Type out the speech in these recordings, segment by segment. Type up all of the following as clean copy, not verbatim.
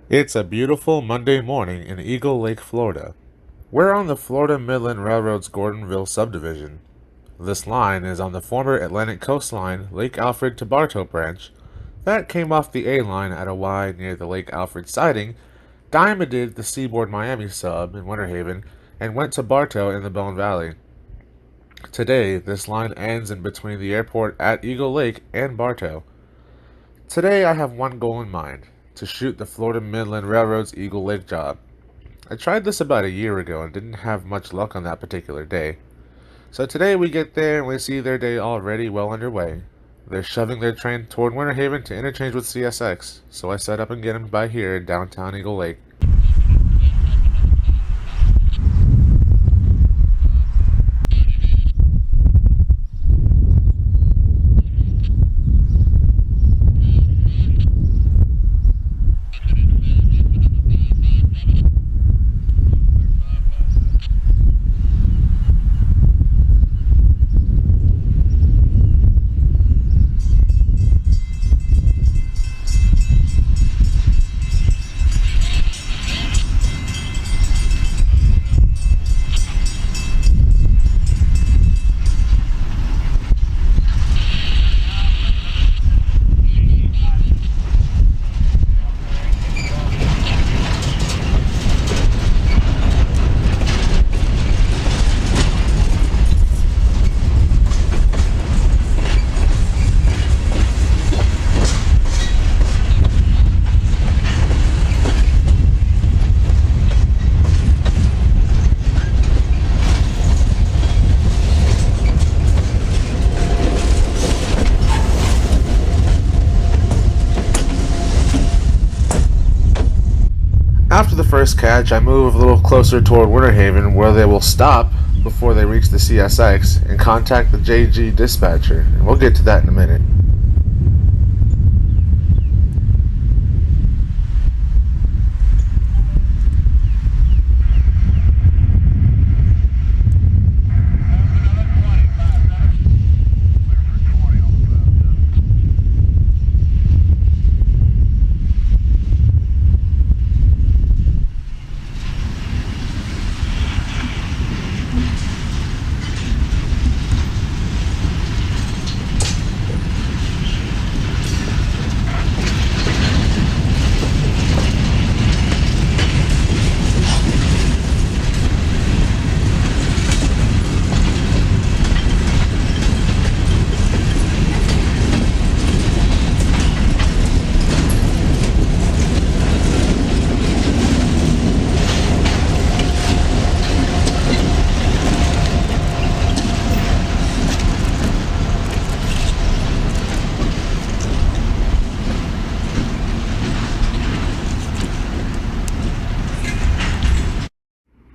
It's a beautiful Monday morning in Eagle Lake, Florida. We're on the Florida Midland Railroad's Gordonville Subdivision. This line is on the former Atlantic Coastline Lake Alfred to Bartow branch that came off the A line at a Y near the Lake Alfred siding, diamonded the Seaboard Miami sub in Winter Haven, and went to Bartow in the Bone Valley. Today, this line ends in between the airport at Eagle Lake and Bartow. Today, I have one goal in mind: to shoot the Florida Midland Railroad's Eagle Lake job. I tried this about a year ago and didn't have much luck on that particular day. So today we get there and we see their day already well underway. They're shoving their train toward Winter Haven to interchange with CSX, so I set up and get them by here in downtown Eagle Lake. After the first catch, I move a little closer toward Winter Haven, where they will stop before they reach the CSX and contact the JG dispatcher, and we'll get to that in a minute.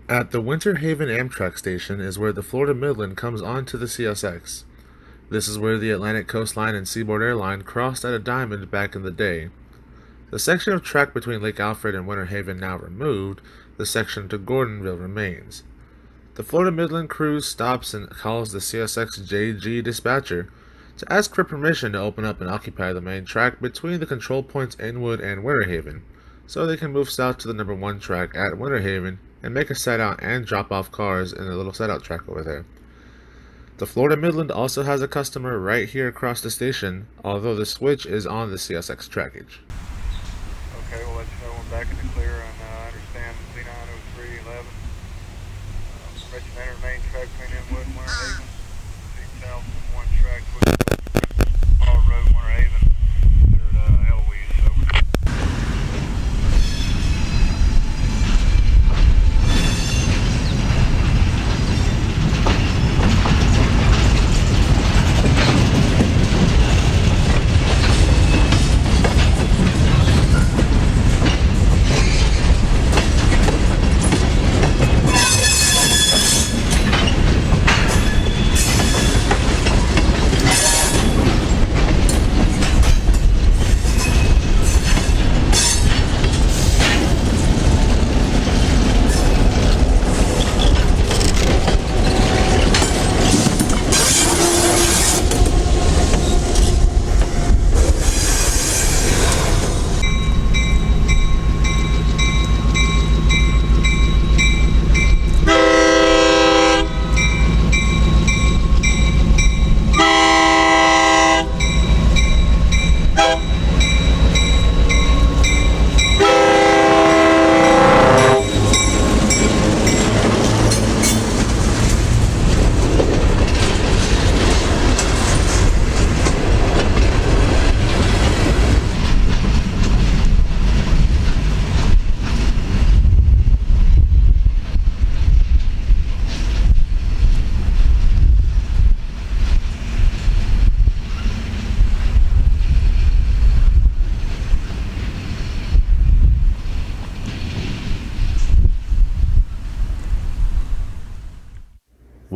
At the Winter Haven Amtrak station is where the Florida Midland comes onto the CSX. This is where the Atlantic Coastline and Seaboard Airline crossed at a diamond back in the day. The section of track between Lake Alfred and Winter Haven now removed, the section to Gordonville remains. The Florida Midland crew stops and calls the CSX JG dispatcher to ask for permission to open up and occupy the main track between the control points Inwood and Winter Haven, so they can move south to the number 1 track at Winter Haven and make a set out and drop off cars in the little set out track over there. The Florida Midland also has a customer right here across the station, although the switch is on the CSX trackage. Okay, we'll let you know when back in the clear, and I understand Z90311. Regiment main track between Inwood and Winter Haven. Proceed south on 1 track with Ball Road, Winter Haven. They're at Eloise, over.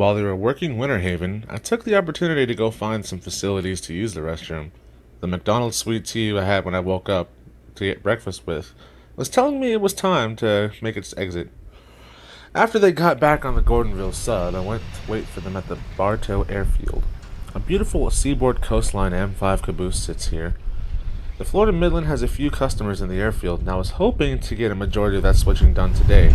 while they were working Winter Haven, I took the opportunity to go find some facilities to use the restroom. The McDonald's sweet tea I had when I woke up to get breakfast with was telling me it was time to make its exit. After they got back on the Gordonville sub, I went to wait for them at the Bartow Airfield. A beautiful seaboard coastline M5 caboose sits here. The Florida Midland has a few customers in the airfield, and I was hoping to get a majority of that switching done today.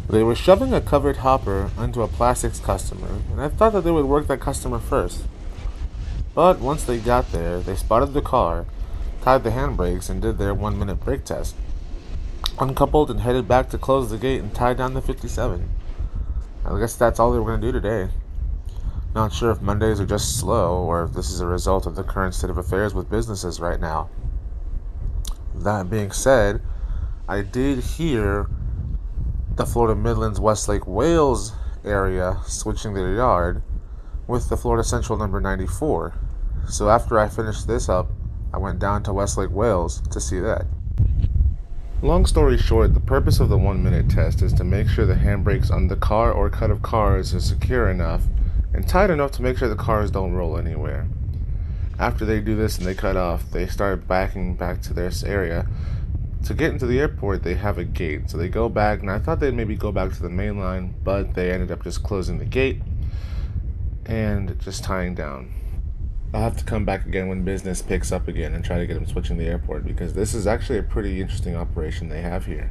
They were shoving a covered hopper onto a plastics customer, and I thought that they would work that customer first. But once they got there, they spotted the car, tied the handbrakes, and did their 1-minute brake test. Uncoupled and headed back to close the gate and tie down the 57. I guess that's all they were going to do today. Not sure if Mondays are just slow, or if this is a result of the current state of affairs with businesses right now. That being said, I did hear the Florida Midlands Westlake Wales area switching their yard with the Florida Central number 94. So after I finished this up, I went down to Westlake Wales to see that. Long story short, the purpose of the 1-minute test is to make sure the handbrakes on the car or cut of cars is secure enough and tight enough to make sure the cars don't roll anywhere. After they do this and they cut off, they start backing back to their area. To get into the airport, they have a gate, so they go back, and I thought they'd maybe go back to the main line, but they ended up just closing the gate and just tying down. I'll have to come back again when business picks up again and try to get them switching the airport, because this is actually a pretty interesting operation they have here.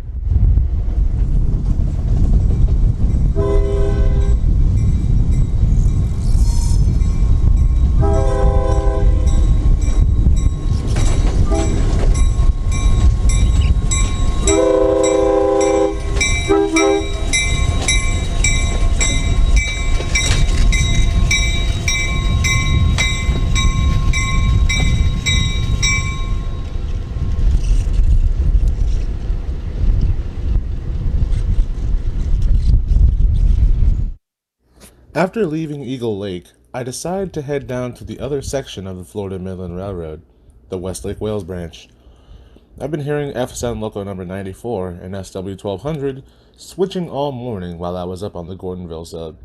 After leaving Eagle Lake, I decided to head down to the other section of the Florida Midland Railroad, the Westlake Wales branch. I've been hearing FSN Loco number 94 and SW1200 switching all morning while I was up on the Gordonville sub.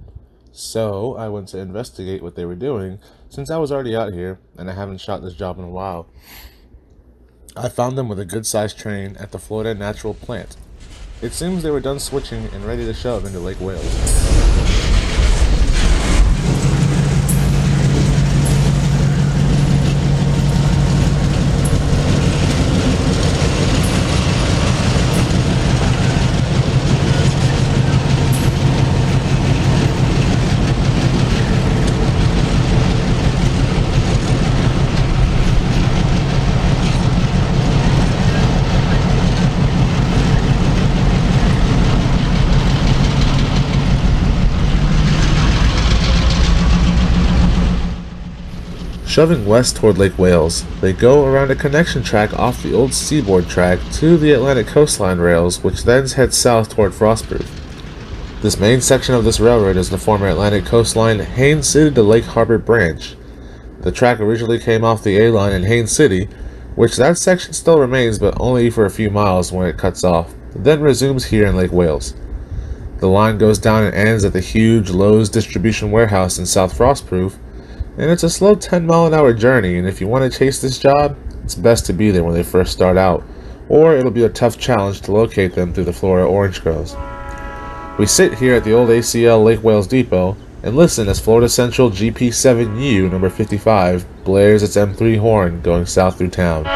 So I went to investigate what they were doing since I was already out here and I haven't shot this job in a while. I found them with a good-sized train at the Florida Natural Plant. It seems they were done switching and ready to shove into Lake Wales. Shoving west toward Lake Wales, they go around a connection track off the old seaboard track to the Atlantic coastline rails, which then heads south toward Frostproof. This main section of this railroad is the former Atlantic coastline Haines City to Lake Harbor branch. The track originally came off the A-line in Haines City, which that section still remains but only for a few miles when it cuts off, then resumes here in Lake Wales. The line goes down and ends at the huge Lowe's distribution warehouse in South Frostproof, and it's a slow 10-mile-an-hour journey, and if you want to chase this job, it's best to be there when they first start out, or it'll be a tough challenge to locate them through the Florida orange groves. We sit here at the old ACL Lake Wales Depot and listen as Florida Central GP7U number 55 blares its M3 horn going south through town.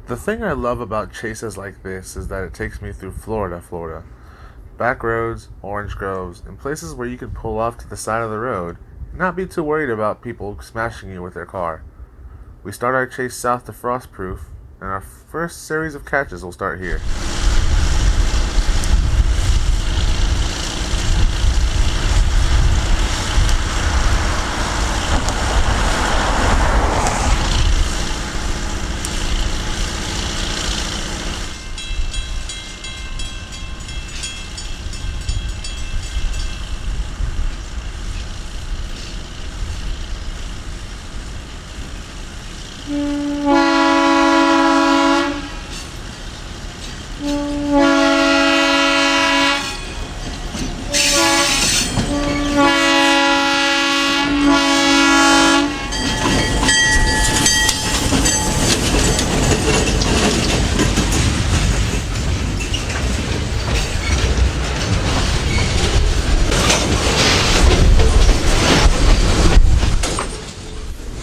The thing I love about chases like this is that it takes me through Florida. Back roads, orange groves, and places where you can pull off to the side of the road and not be too worried about people smashing you with their car. We start our chase south to Frostproof, and our first series of catches will start here.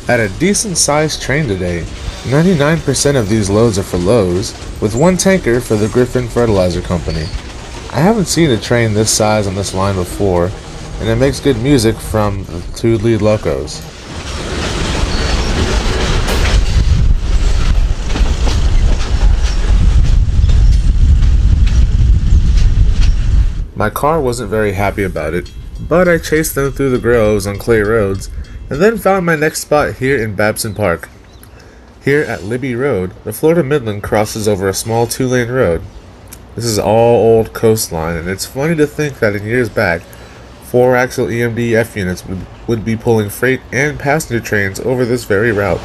At a decent sized train today, 99% of these loads are for Lowe's, with one tanker for the Griffin Fertilizer Company. I haven't seen a train this size on this line before, and it makes good music from the two lead locos. My car wasn't very happy about it, but I chased them through the groves on clay roads, and then found my next spot here in Babson Park. Here at Libby Road, the Florida Midland crosses over a small two-lane road. This is all old coastline, and it's funny to think that in years back, 4-axle EMD F units would be pulling freight and passenger trains over this very route.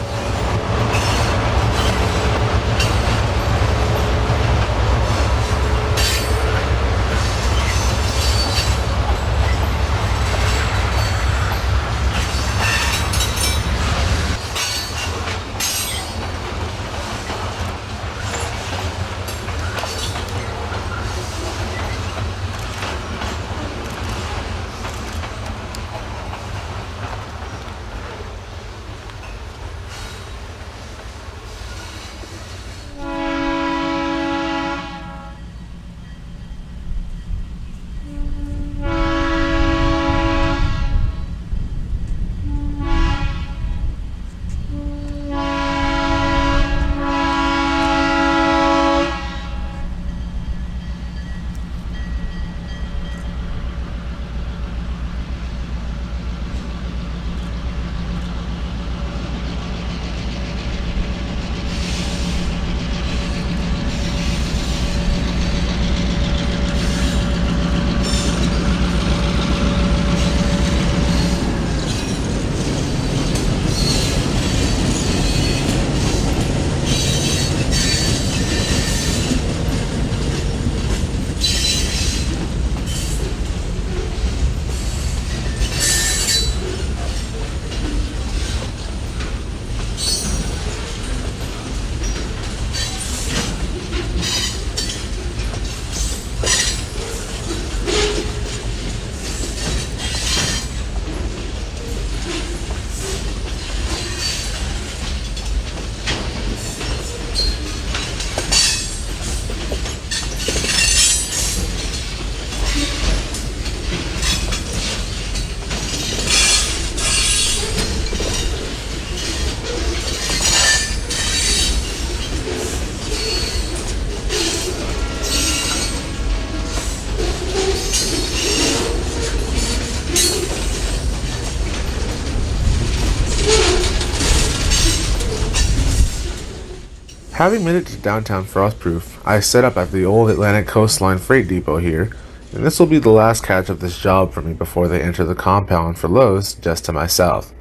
Having made it to downtown Frostproof, I set up at the old Atlantic Coastline Freight Depot here, and this will be the last catch of this job for me before they enter the compound for Lowe's just to my south.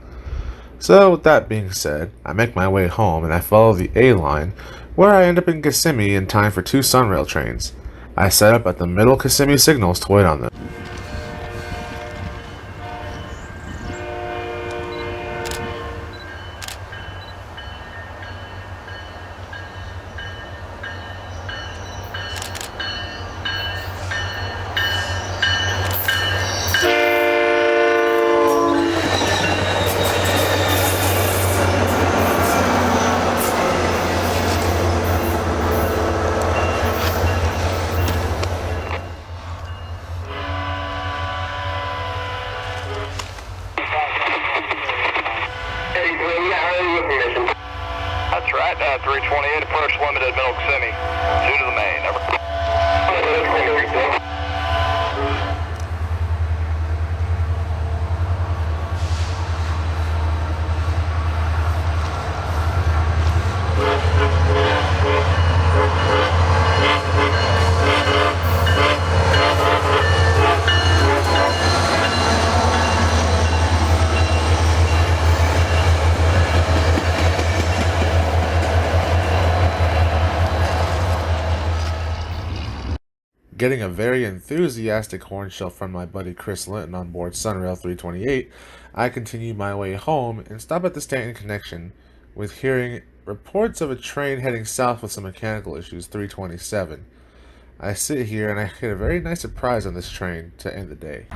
So, with that being said, I make my way home and I follow the A line, where I end up in Kissimmee in time for 2 SunRail trains. I set up at the middle Kissimmee signals to wait on them. Alright, 328, approach limited, middle Kissimmee. 2 to the main, over. Getting a very enthusiastic horn show from my buddy Chris Linton on board SunRail 328, I continue my way home and stop at the Stanton connection with hearing reports of a train heading south with some mechanical issues, 327. I sit here and I get a very nice surprise on this train to end the day.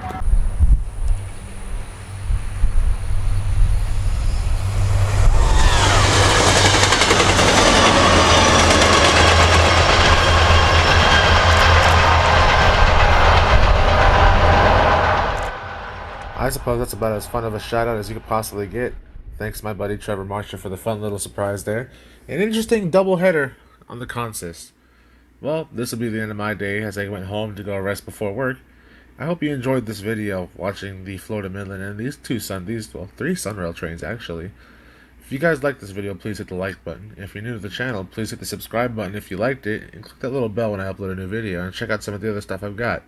I suppose that's about as fun of a shout out as you could possibly get. Thanks to my buddy Trevor Marshall for the fun little surprise there. An interesting doubleheader on the consist. Well, this will be the end of my day as I went home to go rest before work. I hope you enjoyed this video watching the Florida Midland and these three SunRail trains actually. If you guys liked this video, please hit the like button. If you're new to the channel, please hit the subscribe button if you liked it, and click that little bell when I upload a new video, and check out some of the other stuff I've got.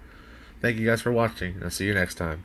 Thank you guys for watching, and I'll see you next time.